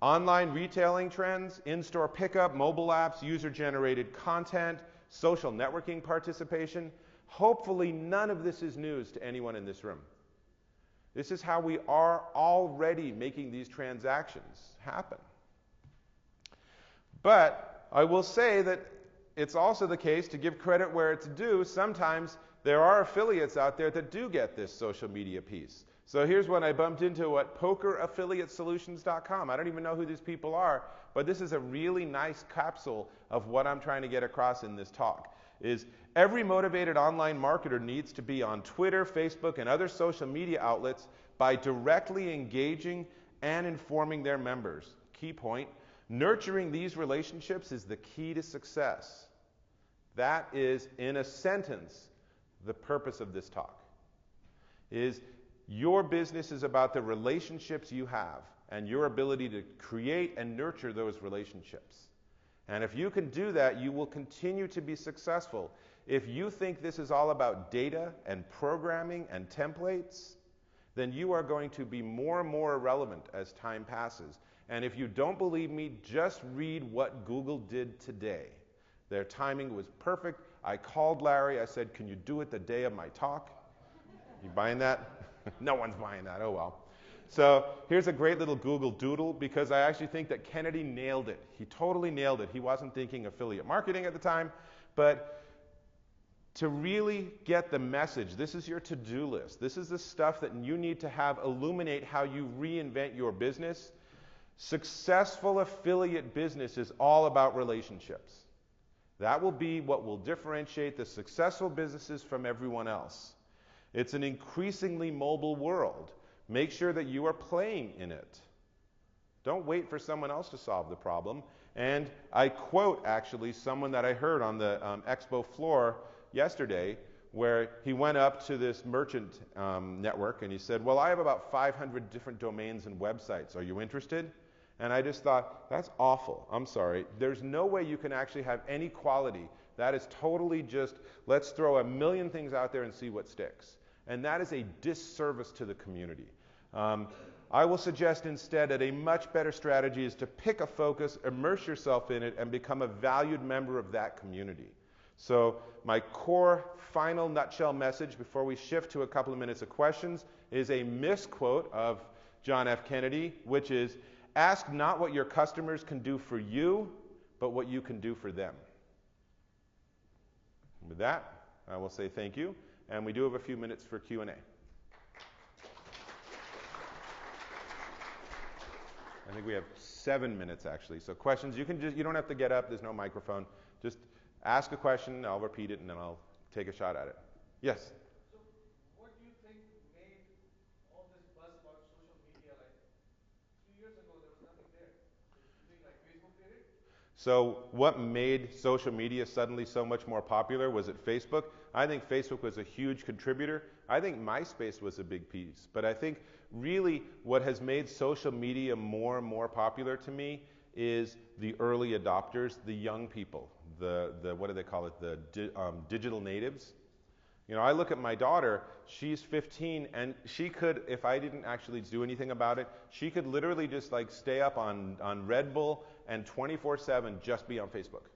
Online retailing trends, in-store pickup, mobile apps, user-generated content, social networking participation. Hopefully none of this is news to anyone in this room. This is how we are already making these transactions happen. But I will say that it's also the case, to give credit where it's due, sometimes there are affiliates out there that do get this social media piece. So here's one I bumped into at PokerAffiliateSolutions.com. I don't even know who these people are, but this is a really nice capsule of what I'm trying to get across in this talk. Is every motivated online marketer needs to be on Twitter, Facebook, and other social media outlets by directly engaging and informing their members. Key point, nurturing these relationships is the key to success. That is, in a sentence, the purpose of this talk. Is your business is about the relationships you have and your ability to create and nurture those relationships. And if you can do that, you will continue to be successful. If you think this is all about data and programming and templates, then you are going to be more and more irrelevant as time passes. And if you don't believe me, just read what Google did today. Their timing was perfect. I called Larry. I said, can you do it the day of my talk? You buying that? No one's buying that. Oh, well. So here's a great little Google Doodle, because I actually think that Kennedy nailed it. He totally nailed it. He wasn't thinking affiliate marketing at the time, but to really get the message, this is your to-do list. This is the stuff that you need to have illuminate how you reinvent your business. Successful affiliate business is all about relationships. That will be what will differentiate the successful businesses from everyone else. It's an increasingly mobile world. Make sure that you are playing in it. Don't wait for someone else to solve the problem. And I quote, actually, someone that I heard on the expo floor yesterday, where he went up to this merchant network and he said, well, I have about 500 different domains and websites. Are you interested? And I just thought, that's awful. I'm sorry. There's no way you can actually have any quality. That is totally just, let's throw a million things out there and see what sticks. And that is a disservice to the community. I will suggest instead that a much better strategy is to pick a focus, immerse yourself in it, and become a valued member of that community. So my core final nutshell message before we shift to a couple of minutes of questions is a misquote of John F. Kennedy, which is, ask not what your customers can do for you, but what you can do for them. And with that, I will say thank you. And we do have a few minutes for Q&A. I think we have 7 minutes, actually. So questions, you don't have to get up. There's no microphone. Just ask a question. I'll repeat it, and then I'll take a shot at it. Yes? So what do you think made all this buzz about social media? Like 2 years ago, there was nothing there. So you think like Facebook did it? So what made social media suddenly so much more popular? Was it Facebook? I think Facebook was a huge contributor. I think MySpace was a big piece. But I think really what has made social media more and more popular to me is the early adopters, the young people, the what do they call it, the digital natives. You know, I look at my daughter, she's 15, and she could, if I didn't actually do anything about it, she could literally just like stay up on Red Bull and 24/7 just be on Facebook.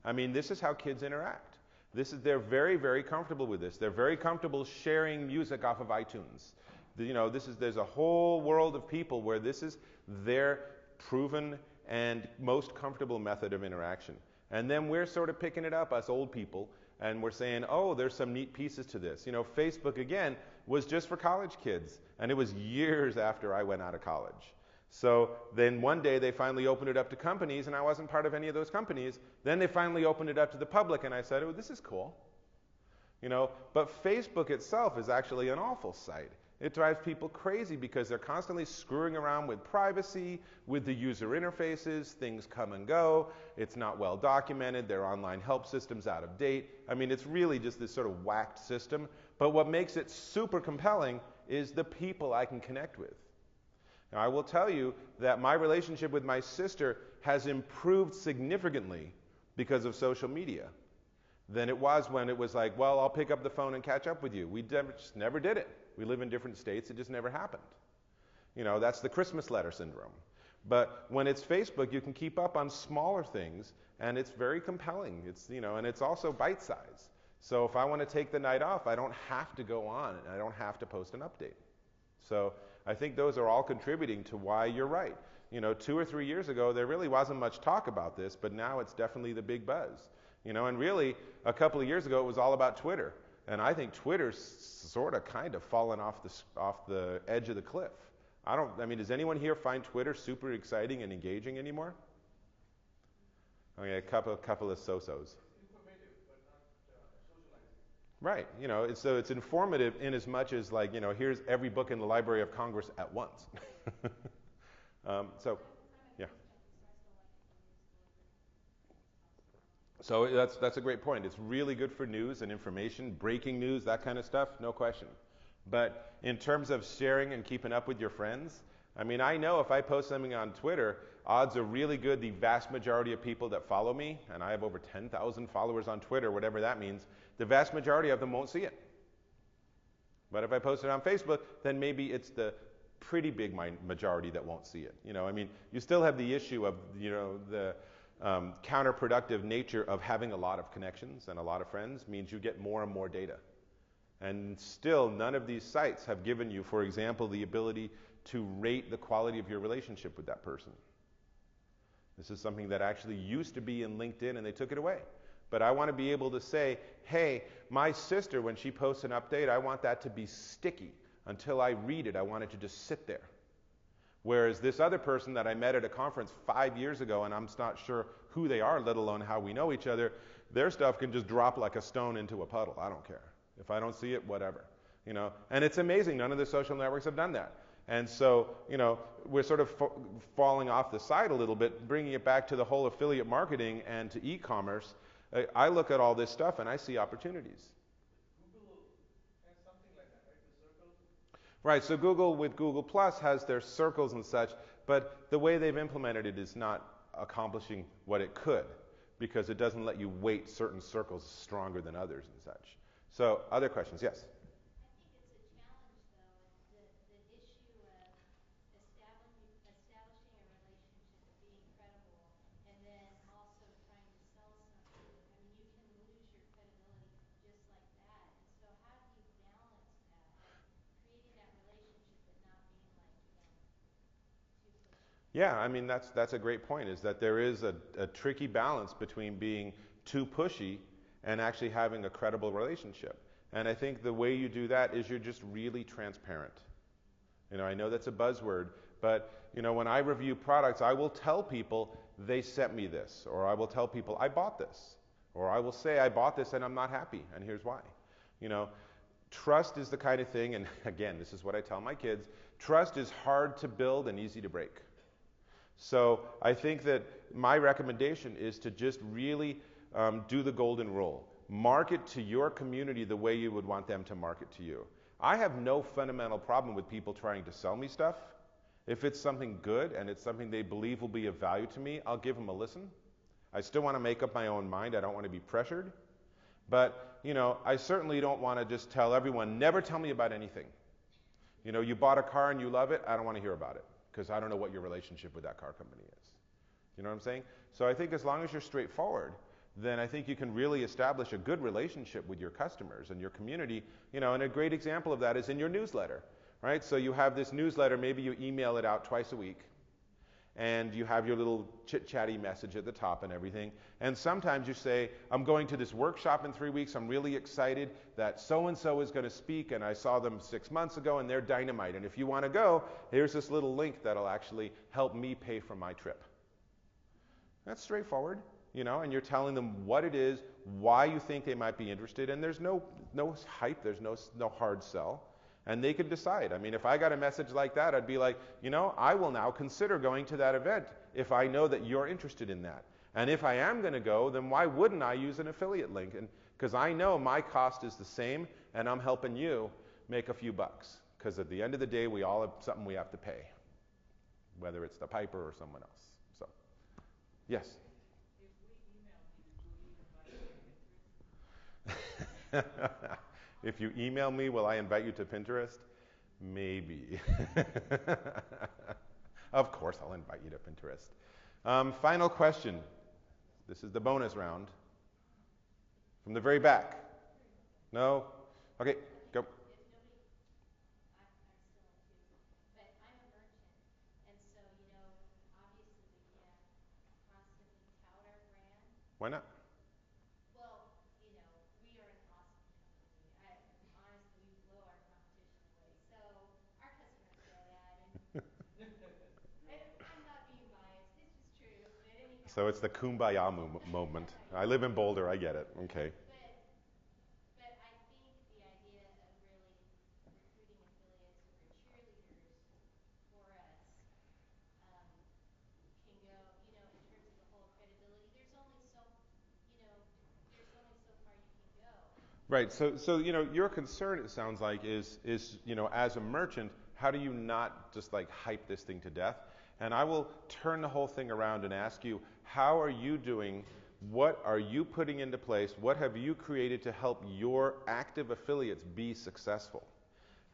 I mean, this is how kids interact. They're very, very comfortable with this. They're very comfortable sharing music off of iTunes. You know, there's a whole world of people where this is their proven and most comfortable method of interaction. And then we're sort of picking it up, us old people, and we're saying, oh, there's some neat pieces to this. You know, Facebook, again, was just for college kids, and it was years after I went out of college. So then one day they finally opened it up to companies, and I wasn't part of any of those companies. Then they finally opened it up to the public, and I said, oh, this is cool. You know, but Facebook itself is actually an awful site. It drives people crazy because they're constantly screwing around with privacy, with the user interfaces, things come and go, it's not well documented, their online help system's out of date. I mean, it's really just this sort of whacked system. But what makes it super compelling is the people I can connect with. Now, I will tell you that my relationship with my sister has improved significantly because of social media than it was when it was like, well, I'll pick up the phone and catch up with you. We just never did it. We live in different states. It just never happened. You know, that's the Christmas letter syndrome. But when it's Facebook, you can keep up on smaller things, and it's very compelling. It's, you know, and it's also bite-sized. So if I want to take the night off, I don't have to go on, and I don't have to post an update. So I think those are all contributing to why you're right. 2 or 3 years ago, there really wasn't much talk about this, but now it's definitely the big buzz. And really, a couple of years ago, it was all about Twitter. And I think Twitter's sort of kind of fallen off the edge of the cliff. I mean, does anyone here find Twitter super exciting and engaging anymore? Okay, a couple of so-sos. Informative, but not socializing. Right. So it's informative in as much as like, here's every book in the Library of Congress at once. So, yeah. So that's a great point. It's really good for news and information, breaking news, that kind of stuff, no question. But in terms of sharing and keeping up with your friends, I mean, I know if I post something on Twitter, odds are really good the vast majority of people that follow me, and I have over 10,000 followers on Twitter, whatever that means, the vast majority of them won't see it. But if I post it on Facebook, then maybe it's the pretty big majority that won't see it. I mean, you still have the issue of, the counterproductive nature of having a lot of connections and a lot of friends means you get more and more data. And still, none of these sites have given you, for example, the ability to rate the quality of your relationship with that person. This is something that actually used to be in LinkedIn and they took it away. But I want to be able to say, hey, my sister, when she posts an update, I want that to be sticky. Until I read it, I want it to just sit there. Whereas this other person that I met at a conference 5 years ago, and I'm not sure who they are, let alone how we know each other, their stuff can just drop like a stone into a puddle. I don't care. If I don't see it, whatever. And it's amazing. None of the social networks have done that. And so, we're sort of falling off the side a little bit, bringing it back to the whole affiliate marketing and to e-commerce. I look at all this stuff and I see opportunities. Google has something like that, right? The circles. Right, so Google with Google Plus has their circles and such, but the way they've implemented it is not accomplishing what it could, because it doesn't let you weight certain circles stronger than others and such. So, other questions? Yes? I think it's a challenge, though, the issue of establishing a relationship and being credible, and then also trying to sell something. I mean, you can lose your credibility just like that. And so how do you balance that, like creating that relationship but not being like, too pushy? Yeah, I mean, that's a great point, is that there is a tricky balance between being too pushy and actually having a credible relationship. And I think the way you do that is you're just really transparent. I know that's a buzzword, but when I review products, I will tell people they sent me this, or I will tell people I bought this, or I will say I bought this and I'm not happy, and here's why. Trust is the kind of thing, and again, this is what I tell my kids, trust is hard to build and easy to break. So I think that my recommendation is to just really do the golden rule. Market to your community the way you would want them to market to you. I have no fundamental problem with people trying to sell me stuff. If it's something good and it's something they believe will be of value to me, I'll give them a listen. I still want to make up my own mind. I don't want to be pressured. But, I certainly don't want to just tell everyone, never tell me about anything. You bought a car and you love it, I don't want to hear about it, because I don't know what your relationship with that car company is. You know what I'm saying? So I think as long as you're straightforward, then I think you can really establish a good relationship with your customers and your community. And a great example of that is in your newsletter, right? So you have this newsletter, maybe you email it out twice a week, and you have your little chit-chatty message at the top and everything. And sometimes you say, I'm going to this workshop in 3 weeks. I'm really excited that so-and-so is going to speak, and I saw them 6 months ago, and they're dynamite. And if you want to go, here's this little link that'll actually help me pay for my trip. That's straightforward, and you're telling them what it is, why you think they might be interested, and there's no hype, there's no hard sell. And they could decide. I mean, if I got a message like that, I'd be like, I will now consider going to that event if I know that you're interested in that. And if I am going to go, then why wouldn't I use an affiliate link? And because I know my cost is the same, and I'm helping you make a few bucks. Because at the end of the day, we all have something we have to pay, whether it's the piper or someone else. So, yes. If we email you, will you invite us to Pinterest? If you email me, will I invite you to Pinterest? Maybe. Of course, I'll invite you to Pinterest. Final question. This is the bonus round. From the very back. No? Okay, go. If nobody, I'm still in Why not? Well, we are an awesome company. Honestly, we blow our competition away. So our customers know that, and I'm not being biased. It's just true. But anyhow. So it's the kumbaya moment. I live in Boulder. I get it. Okay. But I think the idea of really recruiting affiliates who are cheerleaders for us um, can go, in terms of the whole credibility. There's only so far you can go. Right. So your concern, it sounds like, is as a merchant, how do you not just like hype this thing to death? And I will turn the whole thing around and ask you, how are you doing? What are you putting into place? What have you created to help your active affiliates be successful?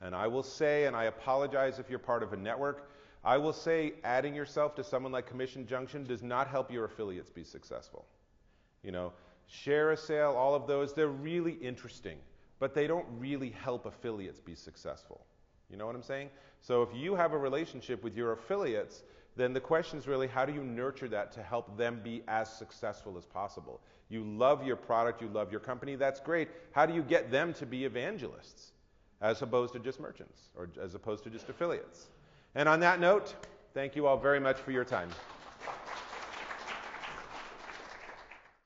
And I will say, and I apologize if you're part of a network, I will say adding yourself to someone like Commission Junction does not help your affiliates be successful. Share a sale, all of those, they're really interesting, but they don't really help affiliates be successful. You know what I'm saying? So if you have a relationship with your affiliates, then the question is really how do you nurture that to help them be as successful as possible? You love your product, you love your company, that's great. How do you get them to be evangelists as opposed to just merchants or as opposed to just affiliates? And on that note, thank you all very much for your time.